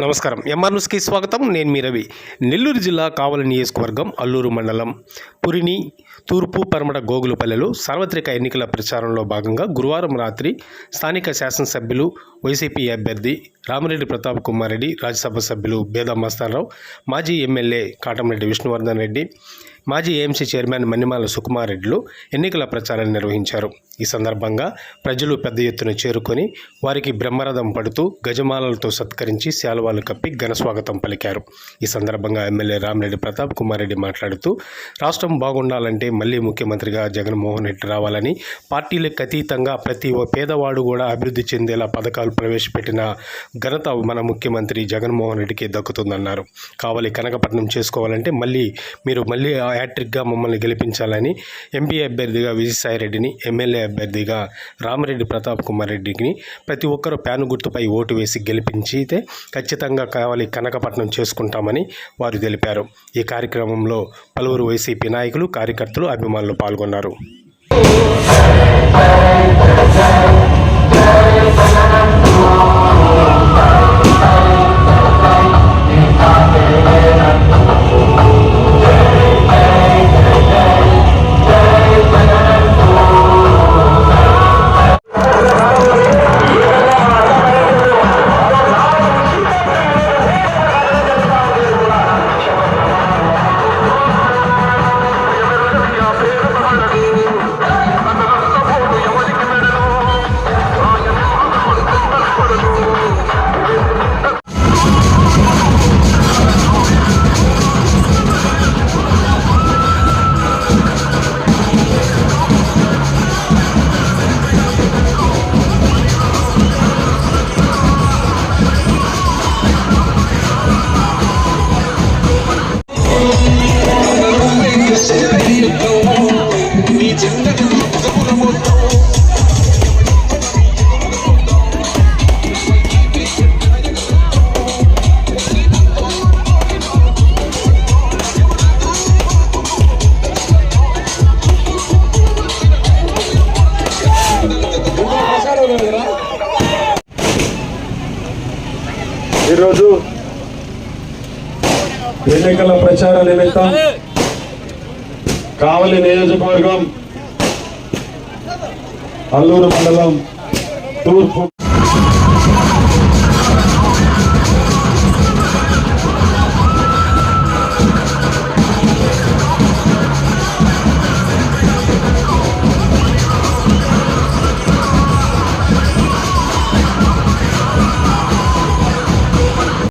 నమస్కారం. ఎంఆర్ న్యూస్కి స్వాగతం. నేను మీ రవి. నెల్లూరు జిల్లా కావలి నియోజకవర్గం అల్లూరు మండలం పురిని తూర్పు పరమట గోగులపల్లెలో సార్వత్రిక ఎన్నికల ప్రచారంలో భాగంగా గురువారం రాత్రి స్థానిక శాసనసభ్యులు వైసీపీ అభ్యర్థి రామిరెడ్డి ప్రతాప్ కుమార్ రెడ్డి, రాజ్యసభ సభ్యులు బేదా మస్తానరావు, మాజీ ఎమ్మెల్యే కాటంరెడ్డి విష్ణువర్ధన్ రెడ్డి, మాజీ ఏఎంసీ చైర్మన్ మన్నిమాల సుకుమార్ రెడ్డిలు ఎన్నికల ప్రచారాన్ని నిర్వహించారు. ఈ సందర్భంగా ప్రజలు పెద్ద ఎత్తున చేరుకొని వారికి బ్రహ్మరథం పడుతూ గజమాలలతో సత్కరించి శాలువాలు కప్పి ఘనస్వాగతం పలికారు. ఈ సందర్భంగా ఎమ్మెల్యే రామిరెడ్డి ప్రతాప్ కుమార్ రెడ్డి మాట్లాడుతూ రాష్ట్రం బాగుండాలంటే మళ్ళీ ముఖ్యమంత్రిగా జగన్మోహన్ రెడ్డి రావాలని, పార్టీలకు అతీతంగా ప్రతి పేదవాడు కూడా అభివృద్ధి చెందేలా పథకాలు ప్రవేశపెట్టిన ఘనత మన ముఖ్యమంత్రి జగన్మోహన్ రెడ్డికి దక్కుతుందన్నారు. కావలి కనకపట్నం చేసుకోవాలంటే మీరు మళ్ళీ హ్యాట్రిక్గా మమ్మల్ని గెలిపించాలని ఎంపీ అభ్యర్థిగా విజయసాయిరెడ్డిని, ఎమ్మెల్యే అభ్యర్థిగా రామిరెడ్డి ప్రతాప్ కుమార్ రెడ్డిని ప్రతి ఒక్కరూ ప్యాను గుర్తుపై ఓటు వేసి గెలిపించితే ఖచ్చితంగా కావలి కనకపట్నం చేసుకుంటామని వారు తెలిపారు. ఈ కార్యక్రమంలో పలువురు వైసీపీ నాయకులు, కార్యకర్తలు, అభిమానులు పాల్గొన్నారు. ఈరోజు ఎన్నికల ప్రచార నిమిత్తం కావలి నియోజకవర్గం అల్లూరు మండలం తూర్పు